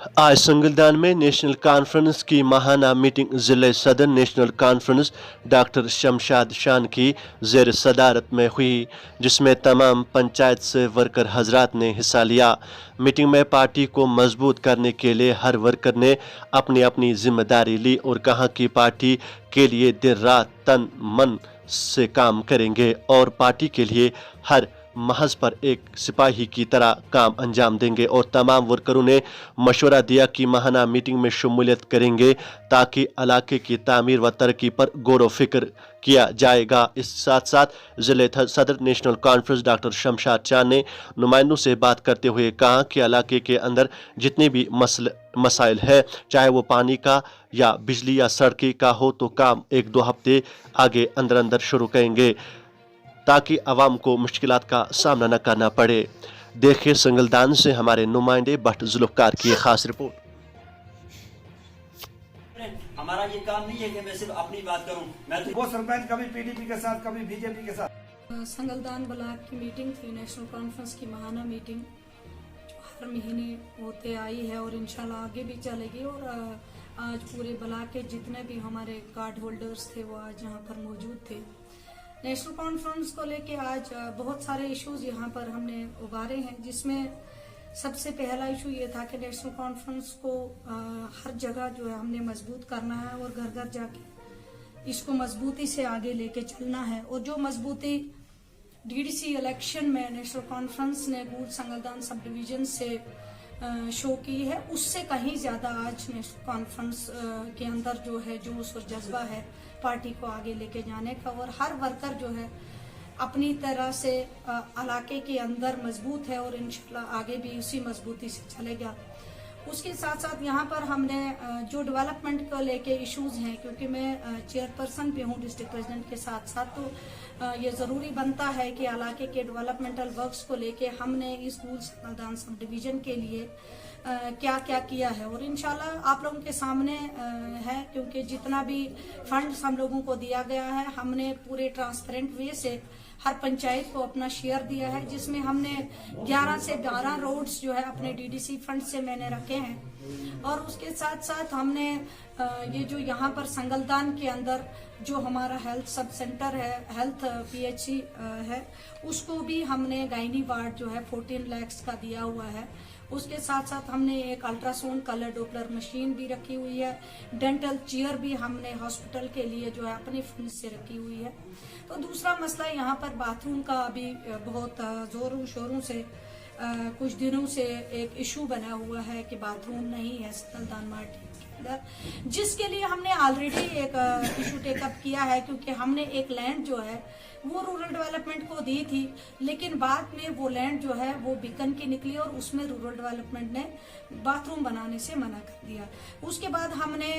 आज संगलदान में national conference की माहाना मीटिंग जिले सदर नेशनल कॉन्फ्रेंस डॉक्टर शमशाद शान की ज़ेर सदारत में हुई, जिसमें तमाम पंचायत से वर्कर हजरात ने हिस्सा लिया। मीटिंग में पार्टी को मजबूत करने के लिए हर वर्कर ने अपनी अपनी जिम्मेदारी ली और कहा कि पार्टी के लिए दिन रात तन मन से काम करेंगे और पार्टी के लिए हर महज पर एक सिपाही की तरह काम अंजाम देंगे। और तमाम वर्करों ने मशवरा दिया कि माहाना मीटिंग में शमूलियत करेंगे ताकि इलाके की तामीर व तरक्की पर गौर व फिक्र किया जाएगा। इस साथ साथ जिले सदर नेशनल कॉन्फ्रेंस डॉक्टर शमशाद चांद ने नुमाइंदों से बात करते हुए कहा कि इलाके के अंदर जितने भी मसाइल है, चाहे वो पानी का या बिजली या सड़की का हो, तो काम 1-2 हफ्ते आगे अंदर शुरू करेंगे ताकि आवाम को मुश्किलात का सामना न करना पड़े। देखिए संगलदान से हमारे नुमाइंदे भट्ट जुल्फकार की खास रिपोर्ट। हमारा ये काम नहीं है कि मैं सिर्फ अपनी बात करूं, मैं तो वो सरपंच कभी पीडीपी के साथ कभी बीजेपी के साथ। संगलदान ब्लॉक की मीटिंग थी, नेशनल कॉन्फ्रेंस की माहाना मीटिंग जो हर महीने होते आई है और इंशाल्लाह आगे भी चलेगी। और आज पूरे ब्लॉक के जितने भी हमारे कार्ड होल्डर्स थे वो आज यहाँ पर मौजूद थे। नेशनल कॉन्फ्रेंस को लेके आज बहुत सारे इश्यूज यहाँ पर हमने उभारे हैं, जिसमें सबसे पहला इशू ये था कि नेशनल कॉन्फ्रेंस को हर जगह जो है हमने मजबूत करना है और घर घर जाके इसको मजबूती से आगे लेके चलना है। और जो मजबूती डीडीसी इलेक्शन में नेशनल कॉन्फ्रेंस ने गूल संगलदान सब डिवीजन से शो की है, उससे कहीं ज्यादा आज नेशनल कॉन्फ्रेंस के अंदर जो है जोश और जज्बा है पार्टी को आगे लेके जाने का। और हर वर्कर जो है अपनी तरह से इलाके के अंदर मजबूत है और इंशाल्लाह आगे भी उसी मजबूती से चलेगा। उसके साथ साथ यहाँ पर हमने जो डेवलपमेंट को लेके इश्यूज हैं, क्योंकि मैं चेयरपर्सन भी हूँ डिस्ट्रिक्ट प्रेसिडेंट के साथ साथ, तो ये जरूरी बनता है कि इलाके के डेवलपमेंटल वर्क्स को लेके हमने इस गूल संगलदान सब डिवीजन के लिए क्या क्या किया है। और इंशाल्लाह आप लोगों के सामने है, क्योंकि जितना भी फंड्स हम लोगों को दिया गया है हमने पूरे ट्रांसपेरेंट वे से हर पंचायत को अपना शेयर दिया है, जिसमें हमने 11 से 12 रोड्स जो है अपने डीडीसी फंड से मैंने रखे हैं। और उसके साथ साथ हमने ये जो यहाँ पर संगलदान के अंदर जो हमारा हेल्थ सब सेंटर है, हेल्थ पीएचसी है, उसको भी हमने गायनी वार्ड जो है 14 लाख का दिया हुआ है। उसके साथ साथ हमने एक अल्ट्रासाउंड कलर डोपलर मशीन भी रखी हुई है। डेंटल चेयर भी हमने हॉस्पिटल के लिए जो है अपने फंड से रखी हुई है। तो दूसरा मसला यहाँ पर बाथरूम का अभी बहुत जोरों शोरों से कुछ दिनों से एक इशू बना हुआ है कि बाथरूम नहीं है संगलदान मार्केट के अंदर, जिसके लिए हमने ऑलरेडी एक इशू टेकअप किया है, क्योंकि हमने एक लैंड जो है वो रूरल डेवलपमेंट को दी थी, लेकिन बाद में वो लैंड जो है वो बीकन की निकली और उसमें रूरल डेवलपमेंट ने बाथरूम बनाने से मना कर दिया। उसके बाद हमने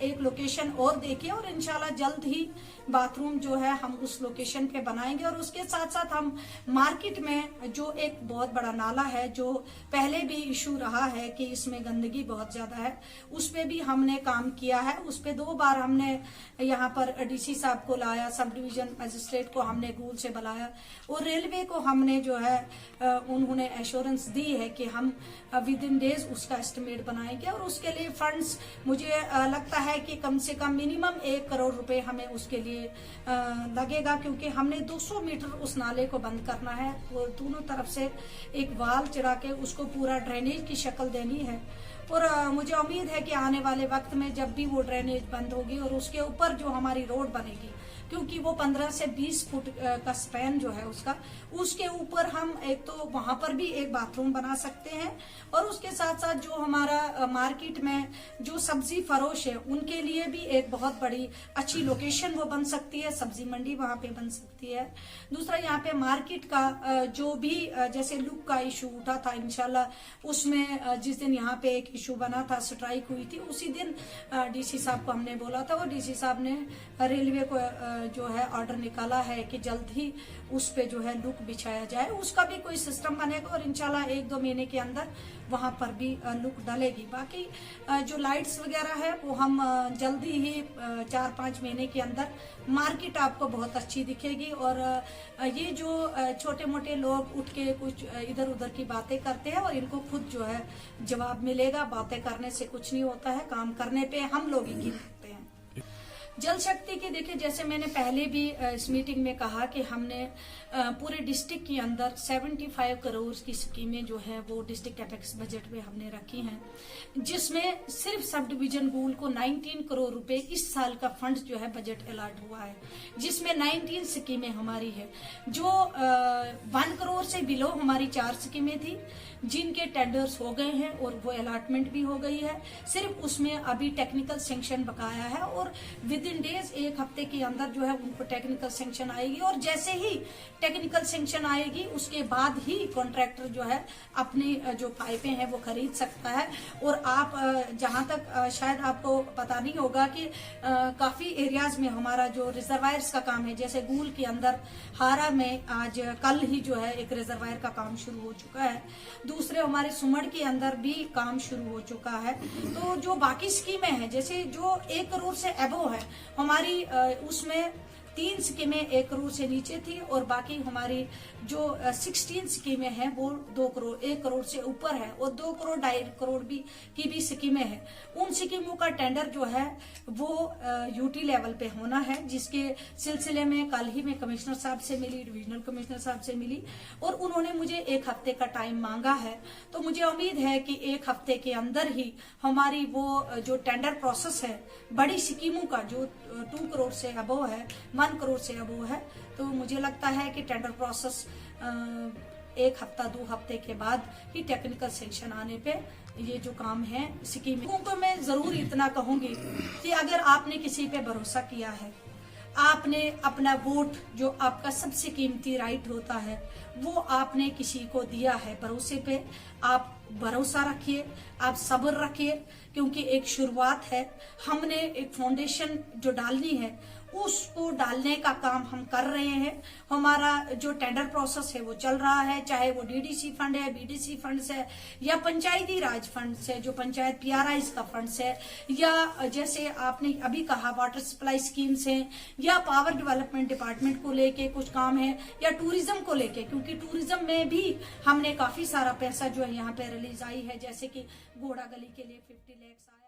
एक लोकेशन और देखी और इंशाल्लाह जल्द ही बाथरूम जो है हम उस लोकेशन पे बनाएंगे। और उसके साथ साथ हम मार्केट में जो एक बहुत बड़ा नाला है, जो पहले भी इशू रहा है कि इसमें गंदगी बहुत ज्यादा है, उस पे भी हमने काम किया है। उस पे 2 बार हमने यहाँ पर डीसी साहब को लाया, सब डिवीजन मजिस्ट्रेट को हमने गूल से बुलाया और रेलवे को हमने जो है उन्होंने एश्योरेंस दी है कि हम विद इन डेज उसका एस्टिमेट बनाएंगे। और उसके लिए फंड्स मुझे लगता है कि कम से कम मिनिमम 1 करोड़ रुपए हमें उसके लिए लगेगा, क्योंकि हमने 200 मीटर उस नाले को बंद करना है और दोनों तरफ से एक वाल चढ़ा के उसको पूरा ड्रेनेज की शक्ल देनी है। और मुझे उम्मीद है कि आने वाले वक्त में जब भी वो ड्रेनेज बंद होगी और उसके ऊपर जो हमारी रोड बनेगी, क्योंकि वो 15 से 20 फुट का स्पैन जो है उसका, उसके ऊपर हम एक तो वहां पर भी एक बाथरूम बना सकते हैं। और उसके साथ साथ जो हमारा मार्केट में जो सब्जी फरोश है उनके लिए भी एक बहुत बड़ी अच्छी लोकेशन वो बन सकती है, सब्जी मंडी वहां पे बन सकती है। दूसरा यहाँ पे मार्केट का जो भी जैसे लुक का इशू उठा था, इंशाल्लाह उसमें जिस दिन यहाँ पे एक इशू बना था, स्ट्राइक हुई थी, उसी दिन डीसी साहब को हमने बोला था और डीसी साहब ने रेलवे को जो है ऑर्डर निकाला है कि जल्द ही उस पे जो है लुक बिछाया जाए, उसका भी कोई सिस्टम बनेगा और इंशाल्लाह 1-2 महीने के अंदर वहां पर भी लुक डलेगी। बाकी जो लाइट्स वगैरह है वो हम जल्दी ही 4-5 महीने के अंदर मार्केट आपको बहुत अच्छी दिखेगी। और ये जो छोटे मोटे लोग उठ के कुछ इधर उधर की बातें करते हैं और इनको खुद जो है जवाब मिलेगा। बातें करने से कुछ नहीं होता है, काम करने पे हम लोग ही करते हैं। जल शक्ति की देखिए, जैसे मैंने पहले भी इस मीटिंग में कहा कि हमने पूरे डिस्ट्रिक्ट के अंदर 75 करोड़ की स्कीमें जो है वो डिस्ट्रिक्ट कैपेक्स बजट में हमने रखी हैं, जिसमें सिर्फ सब डिवीजन गोल को 19 करोड़ रुपए इस साल का फंड जो है बजट अलॉट हुआ है, जिसमें 19 स्कीमें हमारी है। जो 1 करोड़ से बिलो हमारी 4 स्कीमें थी जिनके टेंडर्स हो गए हैं और वो अलॉटमेंट भी हो गई है। सिर्फ उसमें अभी टेक्निकल सैंक्शन बकाया है और विद इन डेज 1 हफ्ते के अंदर जो है उनको टेक्निकल सैंक्शन आएगी। और जैसे ही टेक्निकल सैंक्शन आएगी उसके बाद ही कॉन्ट्रैक्टर जो है अपनी जो पाइपें हैं वो खरीद सकता है। और आप जहां तक शायद आपको पता नहीं होगा कि काफी एरियाज में हमारा जो रिजर्वायर्स का काम है, जैसे गूल के अंदर हारा में आज कल ही जो है एक रिजर्वायर का काम शुरू हो चुका है, दूसरे हमारे सुमड़ के अंदर भी काम शुरू हो चुका है। तो जो बाकी स्कीमें हैं, जैसे जो 1 करोड़ से अबव है हमारी, उसमें 3 स्कीमें 1 करोड़ से नीचे थी और बाकी हमारी जो 16 स्कीमें हैं वो 1 करोड़ से ऊपर है और 2 करोड़ 2.5 करोड़ की भी स्कीमें हैं। उन स्कीमों का टेंडर जो है वो यूटी लेवल पे होना है, जिसके सिलसिले में कल ही मैं कमिश्नर साहब से मिली, डिविजनल कमिश्नर साहब से मिली और उन्होंने मुझे 1 हफ्ते का टाइम मांगा है। तो मुझे उम्मीद है कि 1 हफ्ते के अंदर ही हमारी वो जो टेंडर प्रोसेस है बड़ी स्कीमों का जो 2 करोड़ से अबव है, 1 करोड़ से अबव है, तो मुझे लगता है कि टेंडर प्रोसेस 1 हफ्ता 2 हफ्ते के बाद ही टेक्निकल सैंक्शन आने पे ये जो काम है स्कीमों को मैं जरूर इतना कहूंगी कि अगर आपने किसी पे भरोसा किया है, आपने अपना वोट जो आपका सबसे कीमती राइट होता है वो आपने किसी को दिया है, भरोसे पे आप भरोसा रखिए, आप सब्र रखिए, क्योंकि एक शुरुआत है। हमने एक फाउंडेशन जो डालनी है उसको डालने का काम हम कर रहे हैं। हमारा जो टेंडर प्रोसेस है वो चल रहा है, चाहे वो डीडीसी फंड है, बीडीसी फंड है या पंचायती राज फंड है जो पंचायत पीआरआईज का फंड है, या जैसे आपने अभी कहा वाटर सप्लाई स्कीम्स हैं, या पावर डेवलपमेंट डिपार्टमेंट को लेके कुछ काम है, या टूरिज्म को लेके, क्योंकि टूरिज्म में भी हमने काफी सारा पैसा जो है यहाँ पे रिलीज आई है, जैसे कि घोड़ा गली के लिए 50 लाख